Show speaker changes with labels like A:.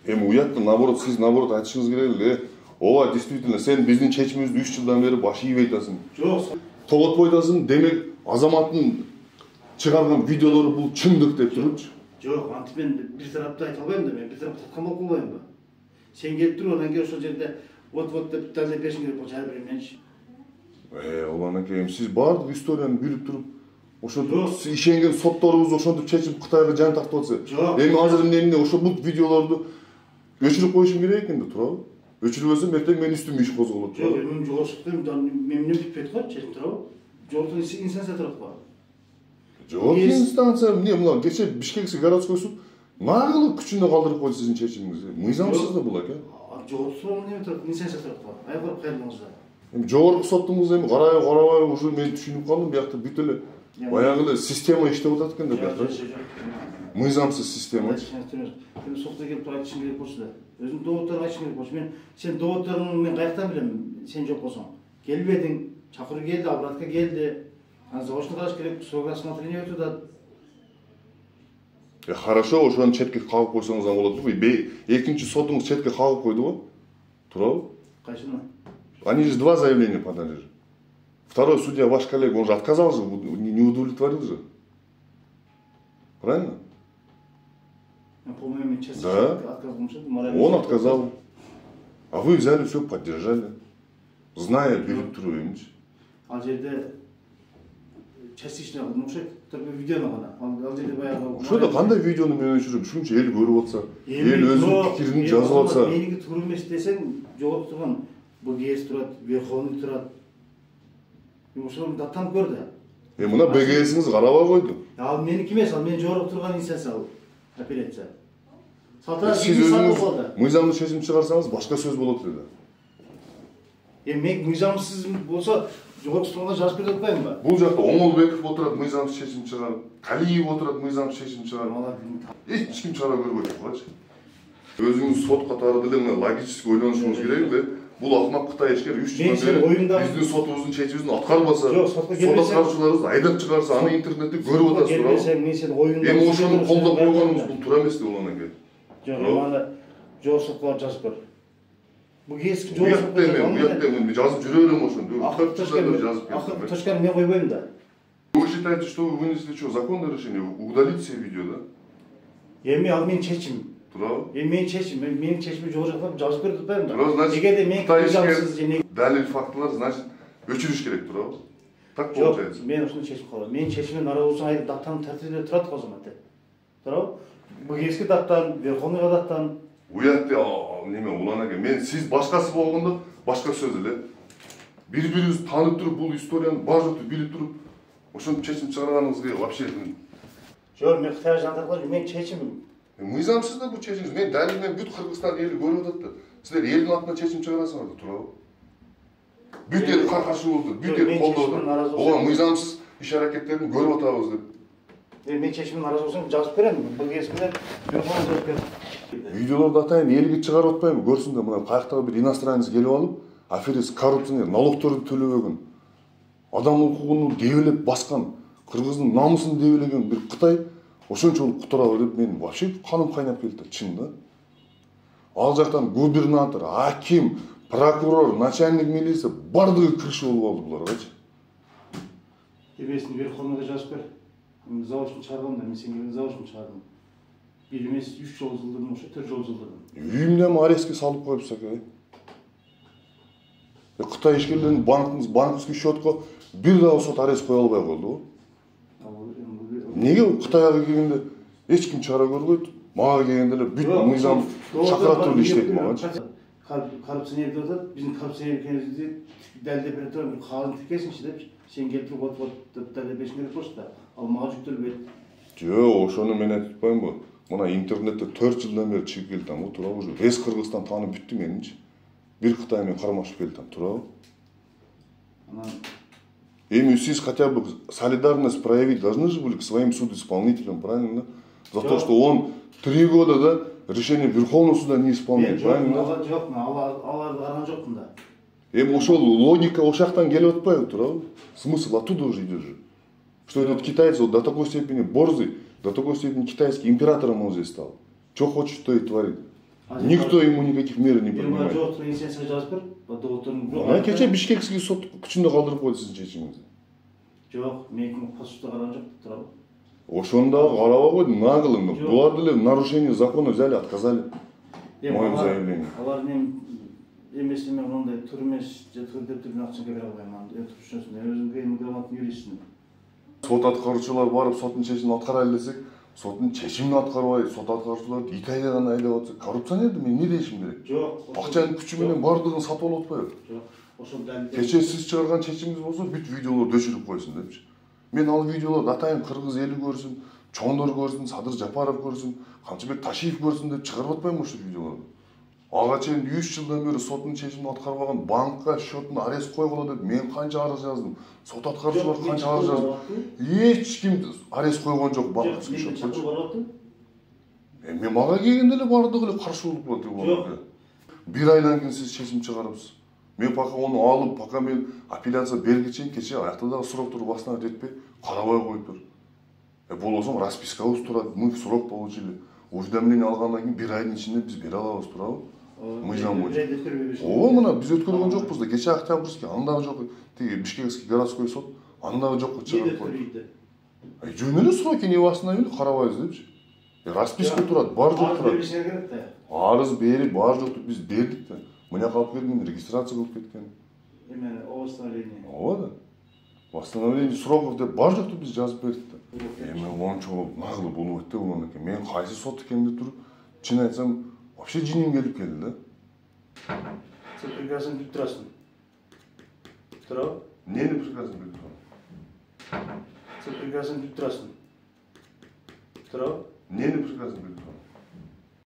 A: Эми уятты, наоборот, сиз наоборот айтышыңыз керек эле. Ооба, действительно, сен биздин чечимибизди 3 жылдан бери баш ийип айтасың.
B: Жок.
A: Тоготпой атасың, демек азаматтын чыгарган видеолору бул чындык деп турчу.
B: Жок, антип мен бир тарапты айта албайм да, мен бир тарапты аткан болуп калбайм да. Сен келип туруп, анан кийин ошол жерде вот деп далилдеп беришиң керек болчу ар бир менчи.
A: Уланакей, сиз баардык историяны билип туруп, ошентип ишенген сотторубуз ошентип чечип Кытайга жан тартып атса. Эми азыр эмне ошол бул видеолорду өчүрүп коюшум керек экен да, туурабы? Өчүрбөсөм эртең мен үстүмө иш козголот.
B: Жок, мен жогорсуктум, мен бүтпөйт го, чечип турабы? Жогорку инстанция турат го.
A: Жогорку инстанция эмне мына кече Бишкекский городской суд нагылы күчүндө калтырып койду сиздин чечимиңизди. Мыйзамсыз да бул экен.
B: Жогорку суд эмне турат, инстанция турат го. Айгырып кайрылыңыздар.
A: Эми жогорку соттуңуз эми карабай уже мен түшүнүп калдым, биякта бүт эле баягы эле система иштеп атат экен да биякта. Мыйзамсыз система.
B: Мен сотко келип айтышым керек болчу да. Өзүң доводторун айтышың керек болчу. Сен доводторуңду мен каяктан билем, сен жок болсоң. Келбедиң, чакыруу келди, обратка келди. Анан заочно караш керек, срок рассмотрения өтүп атат.
A: Хорошо, ошону четке кагып койсоңуз да болот. Экинчи сотуңуз четке кагып койду го. Туурабы?
B: Кайсыны?
A: Они же 2 заявления подали же. Второй судья, ваш коллега, он же отказал же, не удовлетворил же. Правильно?
B: По-моему,
A: да. Он отказал. А вы взяли все, поддержали. Зная, билип туруп эмчи.
B: Ал жерде частично только видеону гана. Ал жерде баягы.
A: Ошондо кандай видеону мен өчүрөм? Ушунча эл көрүп атса, эл өзүнүн пикирин жазып атса.
B: Меники туура эмес десең, жогорку турган БГС турат, Верховный турат. Ошону даттанып көр да.
A: Мына БГСиңиз карабай койду.
B: Ал меники эмес, ал менин жогорку турган инстанция ал. Апелляция.
A: Сиз өзүңүз мыйзамдуу чечим чыгарсаңыз башка сөз болот эле.
B: Мен мыйзамсыз болсо жогорку сотко жазып берип атпаймынбы?
A: Бул жакта Оңолбеков отурат, мыйзамсыз чечим чыгарып, Калиев отурат, мыйзамсыз чечим чыгарып. Эч ким чара көрбөйт кылачы. Өзүңүз сот катары деле мына логически ойлонушуңуз керек да. Бул акмак Кытай ишкер 3 жылдан бери биздин сотубуздун чечимибизин аткарбаса, сот аткаруучуларыбыз айдап чыгарса, аны интернетте көрүп атасыздар.
B: Мен сен оюңда.
A: Эми ошону колдоп койгонубуз бул туура эмес деп уланакей.
B: Жок, аны жогорку сотко жазып бер. Бул кесип
A: жогорку сотко мен жазып жүрө берем ошону.
B: Акыркы точканы мен койбойм да.
A: Вы считаете, что вы вынесли что, законное решение? Удалить все видео, да?
B: Эми ал менин чечим.
A: Туурабы?
B: Менин чечим, менин чечимди жогорку жактан жазып берип атпаймын да.
A: Туурабы, значит,
B: эгерде мен мыйзамсыз же
A: далил фактылар, значит, өчүрүш керек, туурабы? Так получается.
B: Мен ошону чечип калам. Менин чечимден наразы болсоң, айып даттанып тартиптелип турат го азамат. Туурабы? БГСке даттан, Верховныйга даттан.
A: Уятты неме улан экен. Мен сиз башкасы болгондо башка сөз эле. Бири-бирибизди таанып туруп, бул историяны бар жокту билип туруп, ошентип чечим чыгарганыңызга вообще.
B: Жок, мен Кытайга жан тартып мен чечимим.
A: Мыйзамсыз да бул чечимиз. Мен далилмен бүт Кыргызстан эли көрүп атат да. Силер элдин атынан чечим чыгарасыңар да, туурабы? Бүт эл каршы болду, бүт эл колдоду. Ооба, мыйзамсыз иш-аракеттерин көрүп атабыз деп.
B: Мен чечимден наразы болсоң жазып берем. БГС менен Верховный жазып берем.
A: Видеолорду атайын, элге чыгарып атпайбы? Көрсүңдөр, мына каяктагы бир иностранец келип алып, аферист, коррупционер, налогторду төлөбөгөн, адам укугун дебелеп баскан, кыргыздын намысын дебелеген бир Кытай ошончолук кутурабы деп мен вообще каным кайнап келди, чын да. Ал жактан губернатор, аким, прокурор, начальник милиция бардыгы кириши болуп алды буларгачы.
B: Эбесин Верховныйга жазып бер. Мен заочно чыгаргам да, мен сенге заочно чыгардым. Бир эмес 3 жол жылдырдым, ошо 4 жол жылдырдым.
A: Үйүмдө арестке салып коюпсак, Кытай ишкерлерин банковский счетко бир дагы сот арест кое албай калды. Неге Кытайга келгенде эч ким чара көрбөйт, мага келгенде эле бүт мыйзам чакырат туруп иштейт магачы.
B: Коррупционер деп атат, биздин коррупционер экенибизди далилдеп бере турган бир кагазды тиркесиңчи деп, сен келип туруп вот далилдеп беришиң керек болчу да. Ал мага жүктөлбөйт.
A: Жок, ошону мен айтып атпаймынбы? Мына интернетте 4 жылдан бери чыгып келатам го, туурабы уже. Весь Кыргызстан таанып бүттү меничи. Бир Кытай менен кармашып келатам, туурабы? Эми сиз хотя бы солидарность проявить должны же были к своим судисполнителям, правильно? За то, что он 3 года, да, решение Верховного суда не исполняет, правильно?
B: Жок, аларды караган жокмун да.
A: Эми ошол логика ошактан келип атпайбы, туурабы? Смысл оттуда уже идет же. Что этот китаец вот до такой степени борзый, до такой степени китайский императором он здесь стал. Что хочет, то и творит. Никто ему никаких мер не принимает.
B: Жоқ, сен жазып бер. Доғыттырдың.
A: Ана кече Бишкекский сот күчүндө калтырып койду сиздин чечимиңизди.
B: Жоқ, мен посуда караган жок, турабы?
A: Ошондо карабай койду наглым. Булар деле в нарушении закона взяли, отказали. Моим заявлением.
B: Алар мен эмес мен мындай тур эмес, же тур деп мен акча бере албайм. Өтүп түшүнсүң. Өзүм грамотный юристмин.
A: Сот аткаруучулар барып соттун чечимин аткара элесек, соттун чечимин аткарбай, сот аткаруучуларды Италияга гана айдап атса, коррупционер мен эмне дешим керек?
B: Жок.
A: Акчанын күчү менен бардыгын сатып алып атпайбы?
B: Жок. Ошол далил.
A: Кече сиз чыгарган чечимиңиз болсо, бүт видеолорду өчүрүп койсун депчи. Мен ал видеолорду атайын кыргыз эли көрсүн, чоңдор көрсүн, Садыр Жапаров көрсүн, Камчыбек Ташиев көрсүн деп чыгарып атпайм ошол видеолорду. Ага чейин 3 жылдан бери соттун чечимин аткарбаган банкка счетуна арест койгула деп мен канча арыз жаздым. Сот аткаруучулар канча арыз жазды. Эч ким арест койгон жок банкка счет. Мен мага келгенде эле бардыгы эле каршылык кылат. Бир айдан кийин сиз чечим чыгарыпсыз. Мен пока onu алып, пока мен апелляция бергичейин кече аяктагы сроктор басына жетпей карабай коюптур. Болбосо распискабыз турат, мы в срок получили. Уведомление алгандан кийин бир айдын ичинде биз бере алабыз, турабы? Мыйзам боюнча. Ооба, мына биз өткөргөн жокпуз да. Кече Октябрьский, андагы жок, тиги Бишкекский городской суд, андагы жокко чыгарып койду. Жөн эле сроки не восстановили, карабайбыз депчи. Расписка турат, бар жок турат. Арыз берип, бар жокту биз бердик да. Мына калып келген регистрация кылып кеткен.
B: Эме восстановление.
A: Ооба да. Восстановление сроков деп бар жокту биз жазып бердик да. Эми мончо наглый болбойт да бул анакей. Мен кайсы сот экенин туруп, чын айтсам, вообще жиним келип келди да.
B: Сен приказын билип турасың. Турабы?
A: Эмнени приказын билип турам?
B: Сен приказын билип турасың. Турабы?
A: Эмнени приказын билип турам?